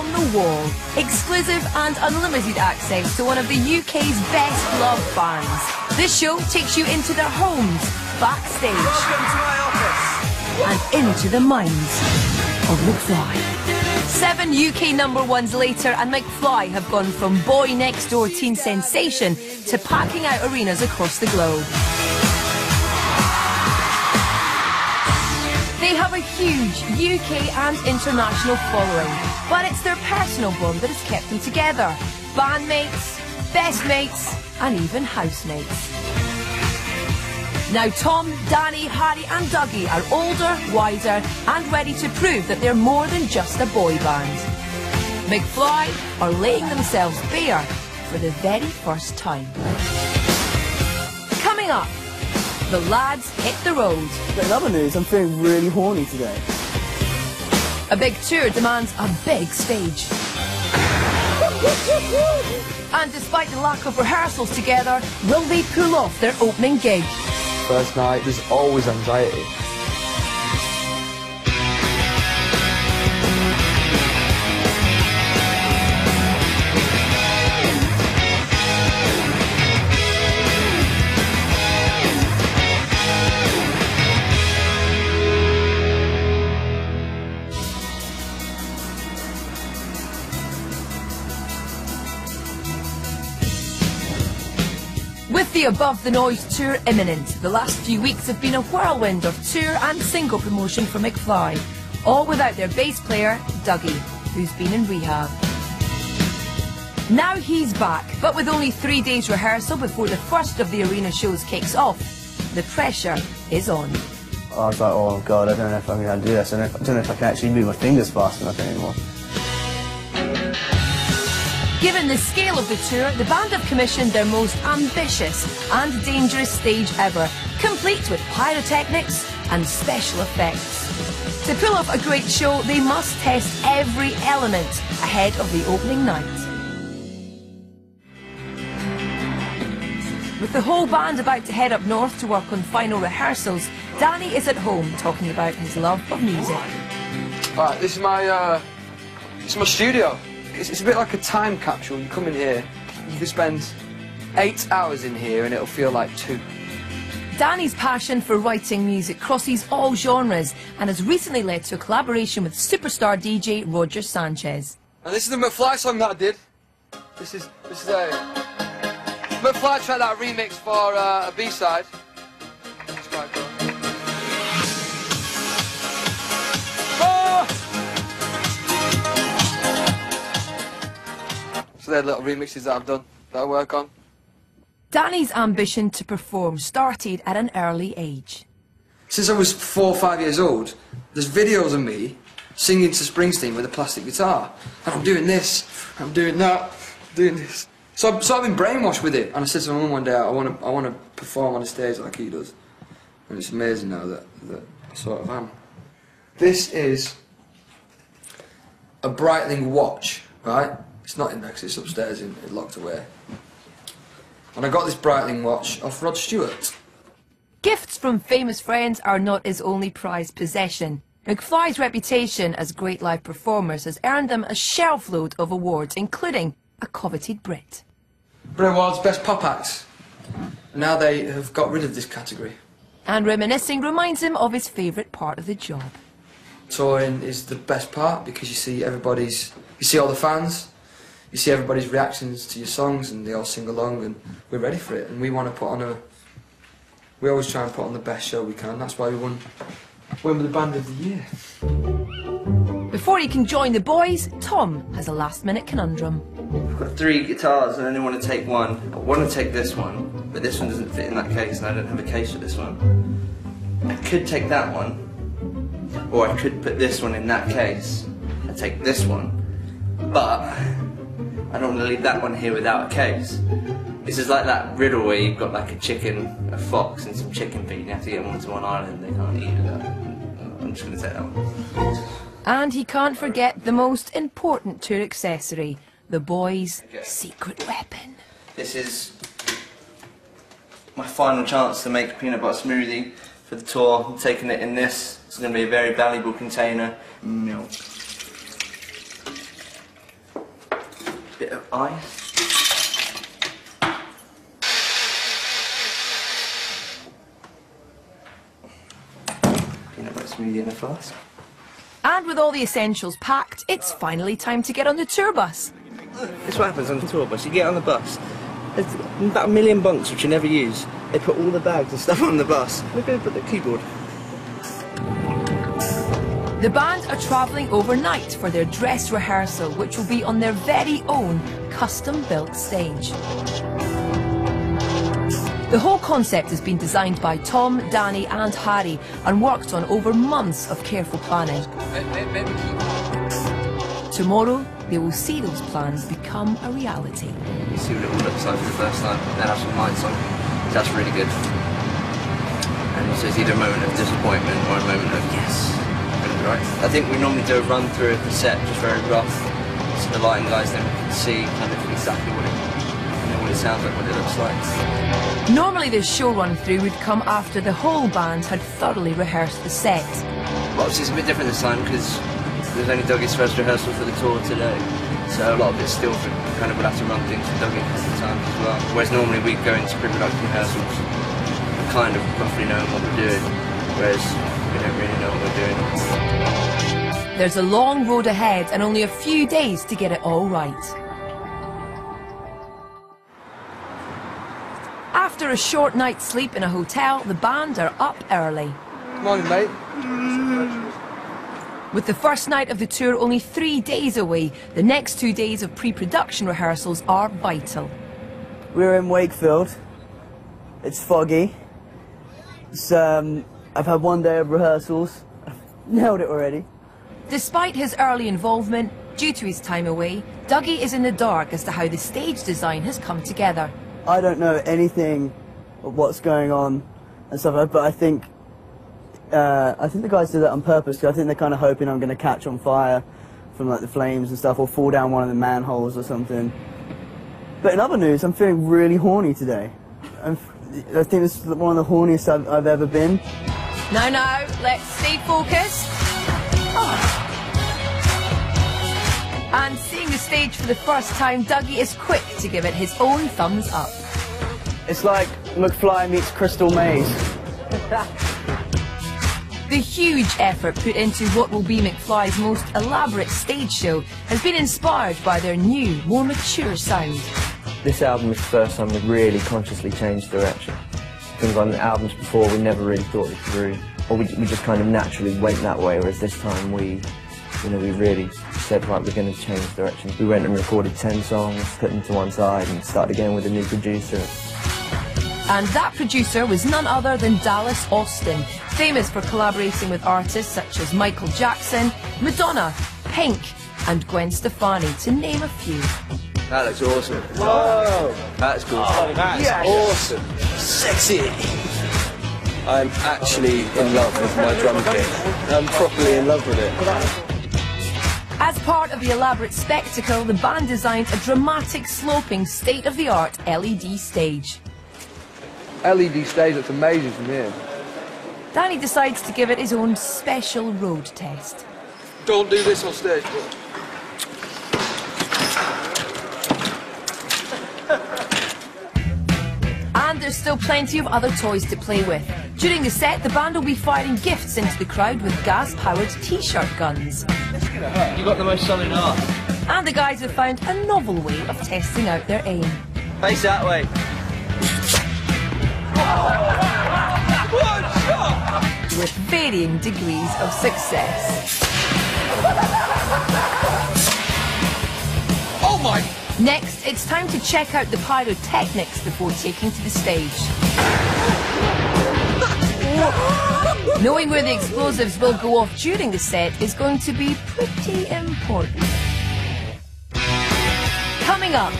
on the wall. Exclusive and unlimited access to one of the UK's best loved bands. This show takes you into their homes, backstage, welcome to my office, and into the minds of McFly. 7 UK #1s later, and McFly have gone from boy next door teen sensation to packing out arenas across the globe. They have a huge UK and international following, but it's their personal bond that has kept them together. Bandmates, best mates, and even housemates. Now Tom, Danny, Harry and Dougie are older, wiser and ready to prove that they're more than just a boy band. McFly are laying themselves bare for the very first time. Coming up, the lads hit the road. But in other news, I'm feeling really horny today. A big tour demands a big stage. And despite the lack of rehearsals together, will they pull off their opening gig? First night, there's always anxiety. With the Above the Noise tour imminent, the last few weeks have been a whirlwind of tour and single promotion for McFly, all without their bass player, Dougie, who's been in rehab. Now he's back, but with only 3 days rehearsal before the first of the arena shows kicks off, the pressure is on. I was like, oh god, I don't know if I'm going to do this. I don't know if I can actually move my fingers fast enough anymore. Given the scale of the tour, the band have commissioned their most ambitious and dangerous stage ever, complete with pyrotechnics and special effects. To pull off a great show, they must test every element ahead of the opening night. With the whole band about to head up north to work on final rehearsals, Danny is at home talking about his love of music. Right, this is my studio. It's a bit like a time capsule. You come in here, you can spend 8 hours in here and it'll feel like 2. Danny's passion for writing music crosses all genres and has recently led to a collaboration with superstar DJ Roger Sanchez. And this is the McFly song that I did. This is a McFly tried that remix for a B-side. It's quite cool. So they're little remixes that I've done, that I work on. Danny's ambition to perform started at an early age. Since I was 4 or 5 years old, there's videos of me singing to Springsteen with a plastic guitar. And I'm doing this, I'm doing that, doing this. So I've been brainwashed with it. And I said to my mum one day, I want to perform on a stage like he does. And it's amazing now that I sort of am. This is a Breitling watch, right? It's not in there because it's upstairs and locked away. And I got this Breitling watch off Rod Stewart. Gifts from famous friends are not his only prized possession. McFly's reputation as great live performers has earned them a shelf load of awards, including a coveted Brit. Brit Awards Best Pop Acts. Now they have got rid of this category. And reminiscing reminds him of his favourite part of the job. Touring is the best part because you see all the fans. You see everybody's reactions to your songs and they all sing along and we're ready for it. And we want to put on we always try and put on the best show we can. That's why we won with the Band of the Year. Before he can join the boys, Tom has a last-minute conundrum. I've got 3 guitars and I only want to take one. I want to take this one, but this one doesn't fit in that case and I don't have a case for this one. I could take that one, or I could put this one in that case and take this one, but I don't want to leave that one here without a case. This is like that riddle where you've got like a chicken, a fox and some chicken feed and you have to get them onto one island, they can't eat it. I'm just going to take that one. And he can't forget the most important tour accessory, the boys' secret weapon. This is my final chance to make a peanut butter smoothie for the tour. I'm taking it in this. It's going to be a very valuable container. Milk. Bit of ice. Peanut butter smoothie in a flask. And with all the essentials packed, it's finally time to get on the tour bus. This is what happens on the tour bus. You get on the bus, there's about 1 million bunks which you never use. They put all the bags and stuff on the bus. They're going to put the keyboard. The band are travelling overnight for their dress rehearsal, which will be on their very own custom-built stage. The whole concept has been designed by Tom, Danny and Harry and worked on over months of careful planning. Tomorrow, they will see those plans become a reality. You see what it all looks like for the first time, then have some lights on. That's really good. And also it's either a moment of disappointment or a moment of yes. Right. I think we normally do a run through of the set, just very rough, so the lighting guys then can see kind of exactly what it sounds like, what it looks like. Normally this show run through would come after the whole band had thoroughly rehearsed the set. Well, obviously it's a bit different this time because there's only Dougie's first rehearsal for the tour today, so a lot of it's still kind of we'll have to run things for Dougie at the time as well. Whereas normally we go into pre-production rehearsals kind of roughly knowing what we're doing, whereas we don't really know what we're doing. There's a long road ahead and only a few days to get it all right. After a short night's sleep in a hotel, the band are up early. Morning, mate. With the first night of the tour only 3 days away, the next 2 days of pre-production rehearsals are vital. We're in Wakefield. It's foggy. I've had 1 day of rehearsals. I've nailed it already. Despite his early involvement, due to his time away, Dougie is in the dark as to how the stage design has come together. I don't know anything of what's going on and stuff like that, but I think the guys did that on purpose, because I think they're kind of hoping I'm going to catch on fire from like the flames and stuff, or fall down one of the manholes or something. But in other news, I'm feeling really horny today. I think this is one of the horniest I've ever been. No, let's stay focused. And seeing the stage for the first time, Dougie is quick to give it his own thumbs up. It's like McFly meets Crystal Maze. The huge effort put into what will be McFly's most elaborate stage show has been inspired by their new, more mature sound. This album is the first time we've really consciously changed direction. Things on albums before we never really thought it through, or we just kind of naturally went that way, whereas this time we really said, right, we're going to change direction. We went and recorded 10 songs, put them to one side and started again with a new producer. And that producer was none other than Dallas Austin, famous for collaborating with artists such as Michael Jackson, Madonna, Pink and Gwen Stefani, to name a few. That looks awesome. Whoa! That's cool. Oh, that's awesome. Sexy! I'm actually in love with my drum kit. I'm properly in love with it. As part of the elaborate spectacle, the band designed a dramatic, sloping, state-of-the-art LED stage. LED stage looks amazing from here. Danny decides to give it his own special road test. Don't do this on stage. And there's still plenty of other toys to play with. During the set, the band will be firing gifts into the crowd with gas-powered t-shirt guns. You got the most solid art. And the guys have found a novel way of testing out their aim. Face that way. One shot! With varying degrees of success. Oh my! Next, it's time to check out the pyrotechnics before taking to the stage. Knowing where the explosives will go off during the set is going to be pretty important. Coming up,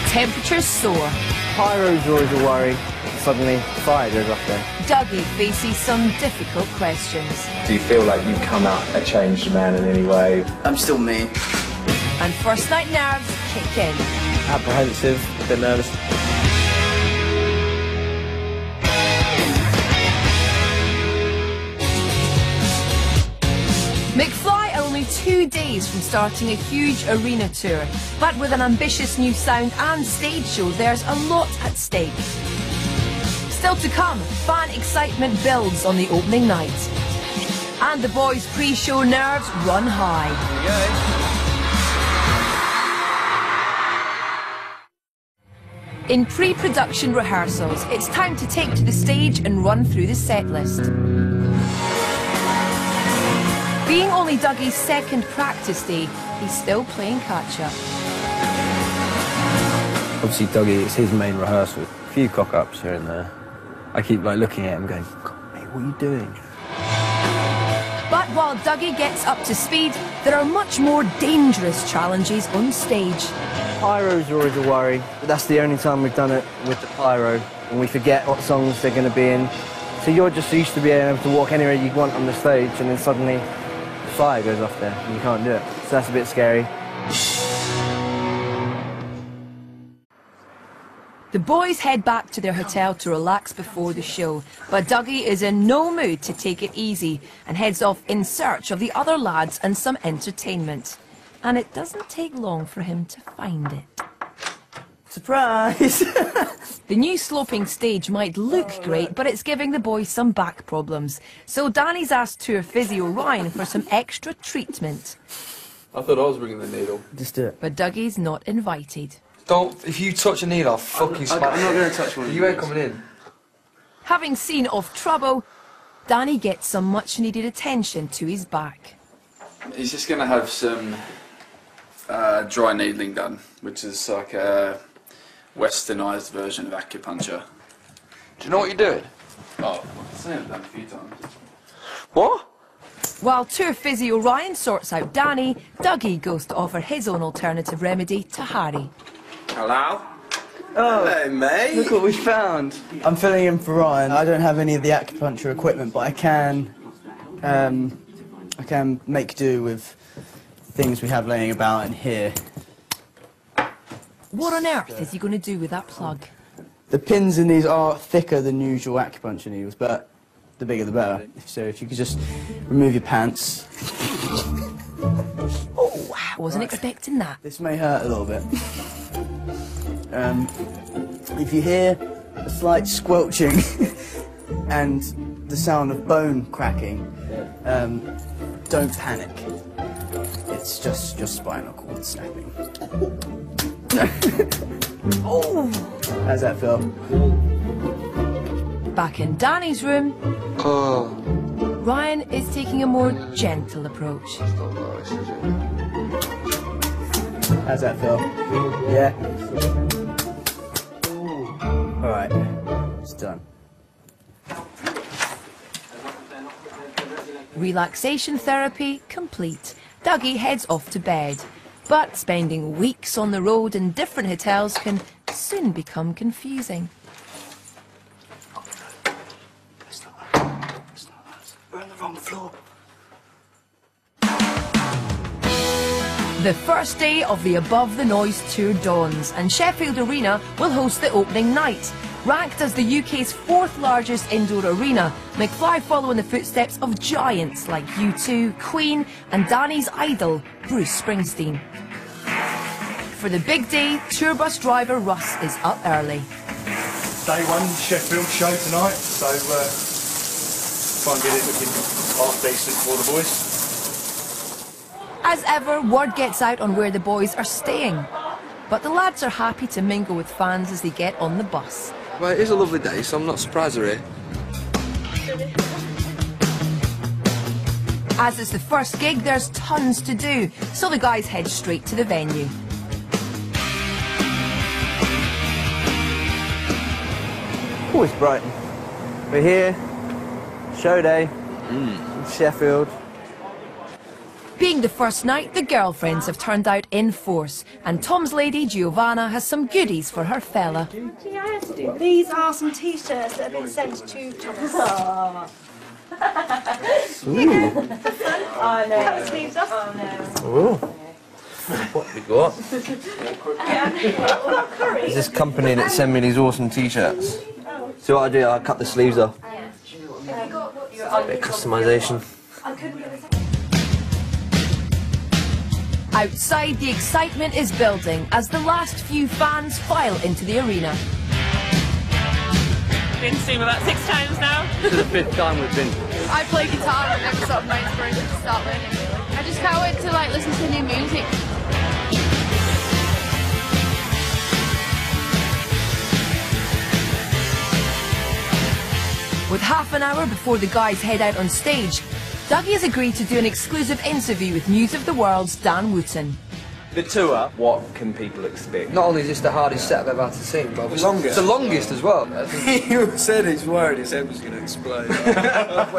temperatures soar. Pyro's always a worry. Suddenly, fire goes off there. Dougie faces some difficult questions. Do you feel like you've come out a changed man in any way? I'm still me. And first night nerves kick in. Apprehensive, a bit nervous. McFly are only only 2 days from starting a huge arena tour, but with an ambitious new sound and stage show, there's a lot at stake. Still to come, fan excitement builds on the opening night. And the boys' pre-show nerves run high. In pre-production rehearsals, it's time to take to the stage and run through the set list. Being only Dougie's second practice day, he's still playing catch-up. Obviously, Dougie, it's his main rehearsal. A few cock-ups here and there. I keep like looking at him going, God, mate, what are you doing? But while Dougie gets up to speed, there are much more dangerous challenges on stage. Pyros are always a worry, but that's the only time we've done it with the pyro, and we forget what songs they're going to be in. So you're just used to being able to walk anywhere you want on the stage, and then suddenly the fire goes off there, and you can't do it. So that's a bit scary. The boys head back to their hotel to relax before the show, but Dougie is in no mood to take it easy and heads off in search of the other lads and some entertainment. And it doesn't take long for him to find it. Surprise! The new sloping stage might look great, but it's giving the boys some back problems. So Danny's asked tour physio Ryan for some extra treatment. I thought I was bringing the needle. Just do it. But Dougie's not invited. Don't, if you touch a needle, I'll fucking smash I'm not going to touch one. You ain't coming in. Having seen Off Trouble, Danny gets some much needed attention to his back. He's just going to have some dry needling done, which is like a westernised version of acupuncture. Do you know what you're doing? Oh, I've seen it done a few times. What? While tour physio Ryan sorts out Danny, Dougie goes to offer his own alternative remedy to Harry. Hello? Oh, Hello, mate. look what we found. I'm filling in for Ryan. I don't have any of the acupuncture equipment, but I can make do with things we have laying about in here. What on earth is he going to do with that plug? The pins in these are thicker than usual acupuncture needles, but the bigger the better. So if you could just remove your pants. Oh, I wasn't expecting that. This may hurt a little bit. If you hear a slight squelching and the sound of bone cracking, don't panic. It's just your spinal cord snapping. Oh! How's that feel? Back in Danny's room, Oh. Ryan is taking a more gentle approach. How's that feel? Yeah? Alright, it's done. Relaxation therapy complete. Dougie heads off to bed. But spending weeks on the road in different hotels can soon become confusing. We're on the wrong floor. The first day of the Above the Noise tour dawns, and Sheffield Arena will host the opening night. Ranked as the UK's fourth largest indoor arena, McFly follow in the footsteps of giants like U2, Queen and Danny's idol, Bruce Springsteen. For the big day, tour bus driver Russ is up early. Day one Sheffield show tonight, so try and get it looking half decent for the boys. As ever, word gets out on where the boys are staying. But the lads are happy to mingle with fans as they get on the bus. Well, it is a lovely day, so I'm not surprised they're here. As it's the first gig, there's tons to do, so the guys head straight to the venue. Oh, it's Brighton. We're here, show day, in Sheffield. Being the first night, the girlfriends have turned out in force, and Tom's lady, Giovanna, has some goodies for her fella. These are some t-shirts that have been sent to Thomas. Oh no, sleeves up. Oh no. Ooh. What we got? Curry. There's this company that send me these awesome t-shirts. So what I do, I cut the sleeves off. Bit of customisation. Outside, the excitement is building as the last few fans file into the arena. Been to see him about 6 times now. This is the 5th time we've been. I play guitar and I'm sort of my inspiration to start learning. I just can't wait to listen to new music. With half an hour before the guys head out on stage, Dougie has agreed to do an exclusive interview with News of the World's Dan Wootton. The tour, what can people expect? Not only is this the hardest set I've ever had to sing, but The longest. It's the longest as well. He said he's worried his head was going to explode. I've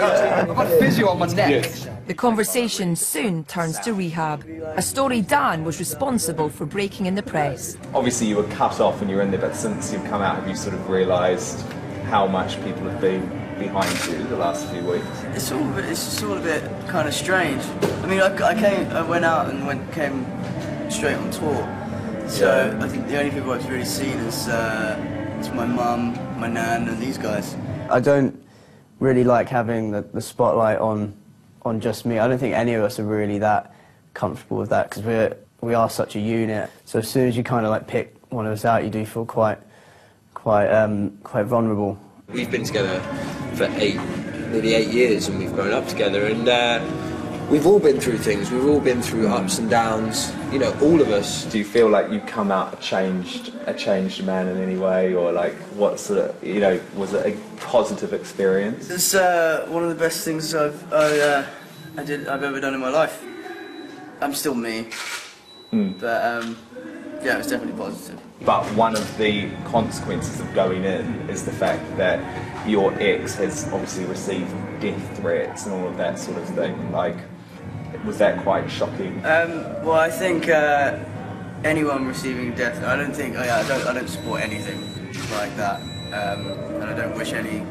got physio on my neck. The conversation soon turns to rehab, a story Dan was responsible for breaking in the press. Obviously you were cut off when you were in there, but since you've come out, have you sort of realised how much people have been behind you the last few weeks? It's just all a bit kind of strange. I mean, I went out and came straight on tour. So I think the only people I've really seen is my mum, my nan, and these guys. I don't really like having the spotlight on just me. I don't think any of us are really that comfortable with that because we are such a unit. So as soon as you kind of like pick one of us out, you do feel quite vulnerable. We've been together for nearly 8 years, and we've grown up together, and we've all been through things. We've all been through ups and downs. You know, all of us. Do you feel like you come out a changed man in any way, or like what sort of, you know, was it a positive experience? It's one of the best things I've ever done in my life. I'm still me, but yeah, it's definitely positive. But one of the consequences of going in is the fact that your ex has obviously received death threats and all of that sort of thing. Like, was that quite shocking? Well, I think anyone receiving death, I don't support anything like that, and I don't wish any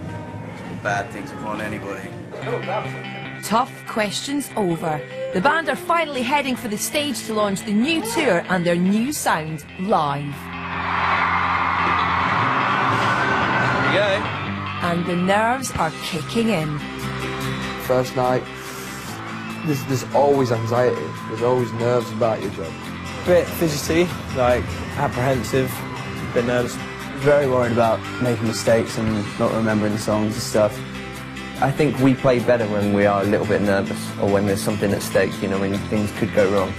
bad things upon anybody. Tough questions over. The band are finally heading for the stage to launch the new tour and their new sound live. Here we go. And the nerves are kicking in. First night, there's always anxiety. There's always nerves about your job. Bit fidgety, like apprehensive, bit nervous. Very worried about making mistakes and not remembering the songs and stuff. I think we play better when we are a little bit nervous or when there's something at stake, you know, when things could go wrong.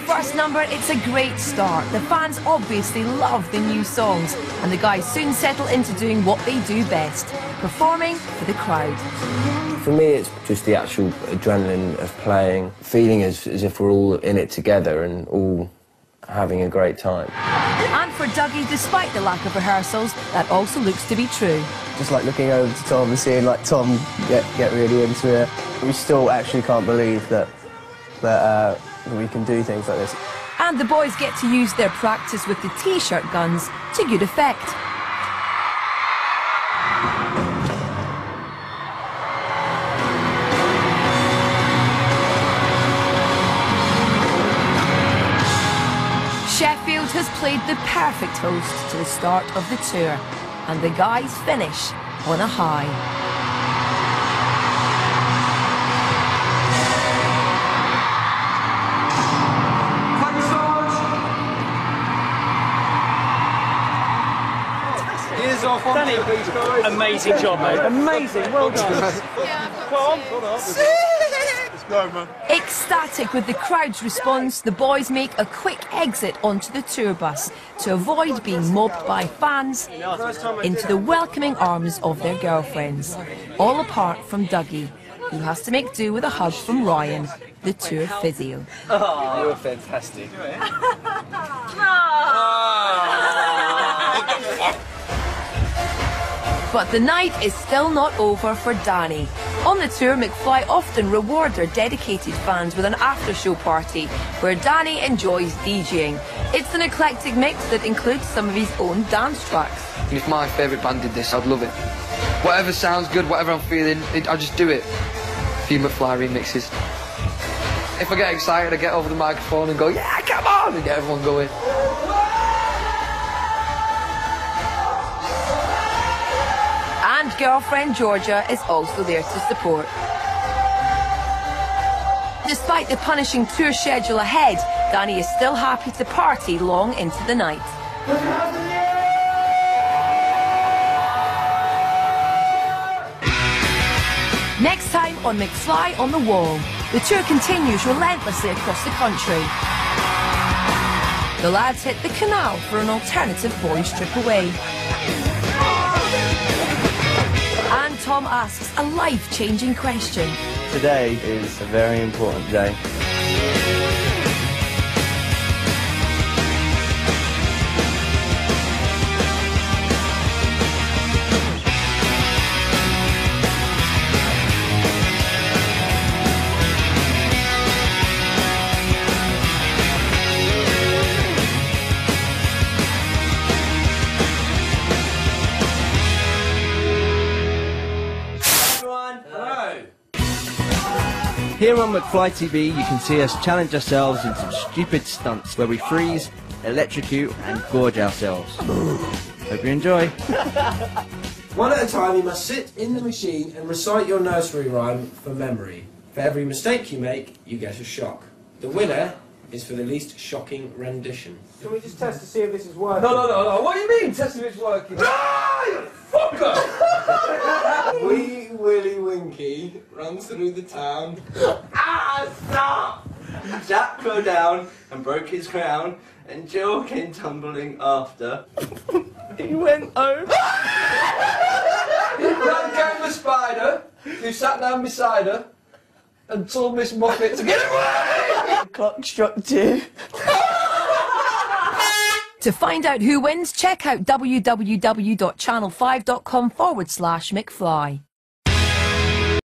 First number, it's a great start. The fans obviously love the new songs, and the guys soon settle into doing what they do best, performing for the crowd. For me, it's just the actual adrenaline of playing, feeling as if we're all in it together and all having a great time. And for Dougie, despite the lack of rehearsals, that also looks to be true. Just like looking over to Tom and seeing like Tom get really into it. We still actually can't believe that we can do things like this. And the boys get to use their practice with the t-shirt guns to good effect. Sheffield has played the perfect host to the start of the tour, and the guys finish on a high. Danny, amazing job, mate. Amazing, well done. Come on. Let's go, man. Ecstatic with the crowd's response, the boys make a quick exit onto the tour bus to avoid being mobbed by fans into the welcoming arms of their girlfriends, all apart from Dougie, who has to make do with a hug from Ryan, the tour physio. Oh, you're fantastic. But the night is still not over for Danny. On the tour, McFly often reward their dedicated fans with an after-show party where Danny enjoys DJing. It's an eclectic mix that includes some of his own dance tracks. If my favourite band did this, I'd love it. Whatever sounds good, whatever I'm feeling, I just do it. A few McFly remixes. If I get excited, I get over the microphone and go, yeah, come on, and get everyone going. And girlfriend Georgia is also there to support. Despite the punishing tour schedule ahead, Danny is still happy to party long into the night. Next time on McFly on the Wall, the tour continues relentlessly across the country. The lads hit the canal for an alternative boys trip away. And Tom asks a life-changing question. Today is a very important day. Here on McFly TV, you can see us challenge ourselves in some stupid stunts where we freeze, electrocute, and gorge ourselves. Hope you enjoy. One at a time, you must sit in the machine and recite your nursery rhyme from memory. For every mistake you make, you get a shock. The winner is for the least shocking rendition. Can we just test to see if this is working? No. What do you mean, test if it's working? Ah, you fucker! Wee Willie Winky runs through the town. Ah, stop! Jack fell down and broke his crown, and Jill came tumbling after. He went over. Down came the spider, who sat down beside her, and told Miss Moffat to get away! The clock struck 2. To find out who wins, check out www.channel5.com/McFly.